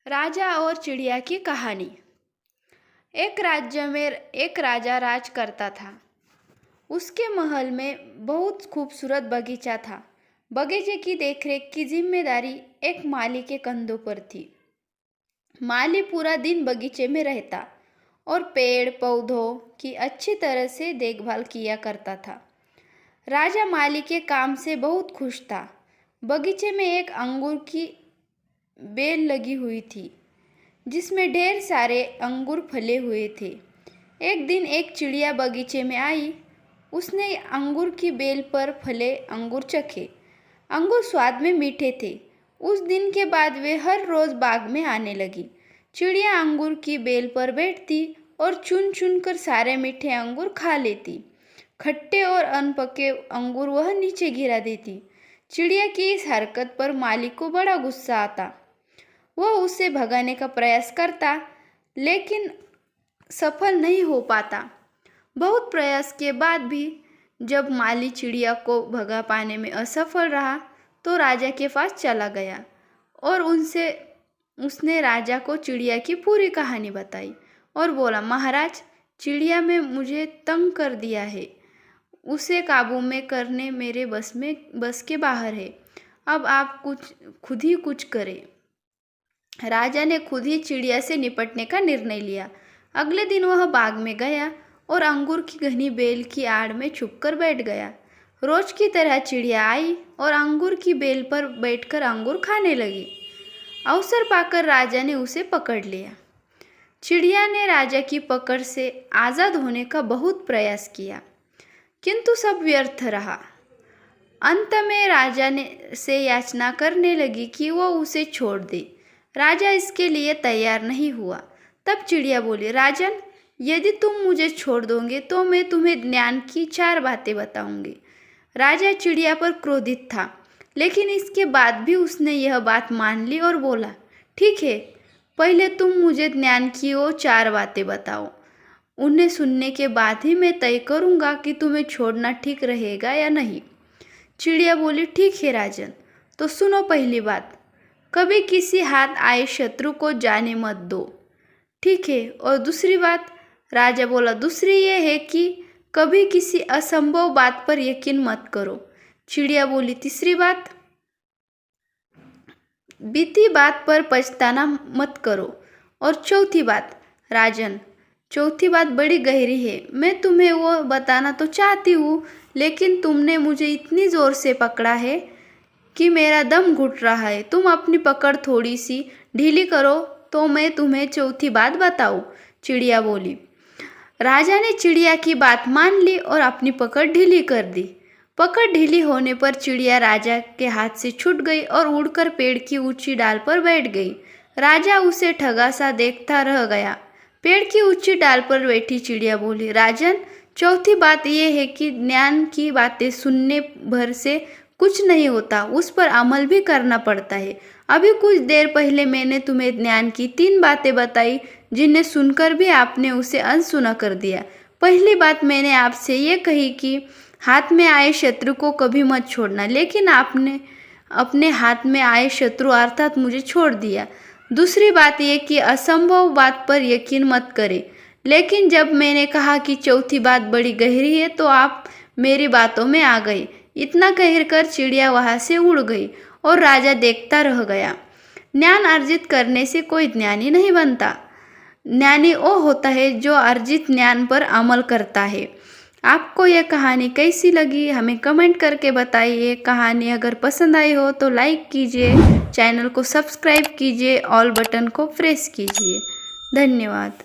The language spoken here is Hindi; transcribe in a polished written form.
राजा और चिड़िया की कहानी। एक राज्य में एक राजा राज करता था। उसके महल में बहुत खूबसूरत बगीचा था। बगीचे की देखरेख की जिम्मेदारी एक माली के कंधों पर थी। माली पूरा दिन बगीचे में रहता और पेड़ पौधों की अच्छी तरह से देखभाल किया करता था। राजा माली के काम से बहुत खुश था। बगीचे में एक अंगूर की बेल लगी हुई थी जिसमें ढेर सारे अंगूर फले हुए थे। एक दिन एक चिड़िया बगीचे में आई। उसने अंगूर की बेल पर फले अंगूर चखे। अंगूर स्वाद में मीठे थे। उस दिन के बाद वे हर रोज बाग में आने लगी। चिड़िया अंगूर की बेल पर बैठती और चुन चुन कर सारे मीठे अंगूर खा लेती। खट्टे और अनपके अंगूर वह नीचे गिरा देती। चिड़िया की इस हरकत पर मालिक को बड़ा गुस्सा आता। वह उसे भगाने का प्रयास करता लेकिन सफल नहीं हो पाता। बहुत प्रयास के बाद भी जब माली चिड़िया को भगा पाने में असफल रहा तो राजा के पास चला गया और उसने राजा को चिड़िया की पूरी कहानी बताई और बोला, महाराज, चिड़िया ने मुझे तंग कर दिया है। उसे काबू में करने मेरे बस के बाहर है। अब आप खुद ही कुछ करें। राजा ने खुद ही चिड़िया से निपटने का निर्णय लिया। अगले दिन वह बाग में गया और अंगूर की घनी बेल की आड़ में छुपकर बैठ गया। रोज की तरह चिड़िया आई और अंगूर की बेल पर बैठकर अंगूर खाने लगी। अवसर पाकर राजा ने उसे पकड़ लिया। चिड़िया ने राजा की पकड़ से आज़ाद होने का बहुत प्रयास किया किंतु सब व्यर्थ रहा। अंत में राजा से याचना करने लगी कि वो उसे छोड़ दे। राजा इसके लिए तैयार नहीं हुआ। तब चिड़िया बोली, राजन, यदि तुम मुझे छोड़ दोगे तो मैं तुम्हें ज्ञान की 4 बातें बताऊंगी। राजा चिड़िया पर क्रोधित था लेकिन इसके बाद भी उसने यह बात मान ली और बोला, ठीक है, पहले तुम मुझे ज्ञान की वो 4 बातें बताओ। उन्हें सुनने के बाद ही मैं तय करूंगा कि तुम्हें छोड़ना ठीक रहेगा या नहीं। चिड़िया बोली, ठीक है राजन, तो सुनो पहली बात, कभी किसी हाथ आए शत्रु को जाने मत दो। ठीक है, और दूसरी बात? राजा बोला, दूसरी ये है कि कभी किसी असंभव बात पर यकीन मत करो। चिड़िया बोली, तीसरी बात? बीती बात पर पछताना मत करो। और चौथी बात? राजन, चौथी बात बड़ी गहरी है। मैं तुम्हें वो बताना तो चाहती हूँ लेकिन तुमने मुझे इतनी ज़ोर से पकड़ा है कि मेरा दम घुट रहा है। तुम अपनी पकड़ थोड़ी सी ढीली करो तो मैं तुम्हें चौथी बात बताऊं। चिड़िया बोली। राजा ने चिड़िया की बात मान ली और अपनी पकड़ ढीली कर दी। पकड़ ढीली होने पर चिड़िया राजा के हाथ से छूट गई और उड़कर पेड़ की ऊंची डाल पर बैठ गई। राजा उसे ठगा सा देखता रह गया। पेड़ की ऊंची डाल पर बैठी चिड़िया बोली, राजन, चौथी बात यह है कि ज्ञान की बातें सुनने भर से कुछ नहीं होता, उस पर अमल भी करना पड़ता है। अभी कुछ देर पहले मैंने तुम्हें ज्ञान की 3 बातें बताई जिन्हें सुनकर भी आपने उसे अनसुना कर दिया। पहली बात मैंने आपसे ये कही कि हाथ में आए शत्रु को कभी मत छोड़ना, लेकिन आपने अपने हाथ में आए शत्रु अर्थात मुझे छोड़ दिया। दूसरी बात यह कि असंभव बात पर यकीन मत करें, लेकिन जब मैंने कहा कि चौथी बात बड़ी गहरी है तो आप मेरी बातों में आ गए। इतना कहकर चिड़िया वहां से उड़ गई और राजा देखता रह गया। ज्ञान अर्जित करने से कोई ज्ञानी नहीं बनता। ज्ञानी वो होता है जो अर्जित ज्ञान पर अमल करता है। आपको यह कहानी कैसी लगी हमें कमेंट करके बताइए। कहानी अगर पसंद आई हो तो लाइक कीजिए, चैनल को सब्सक्राइब कीजिए, ऑल बटन को प्रेस कीजिए। धन्यवाद।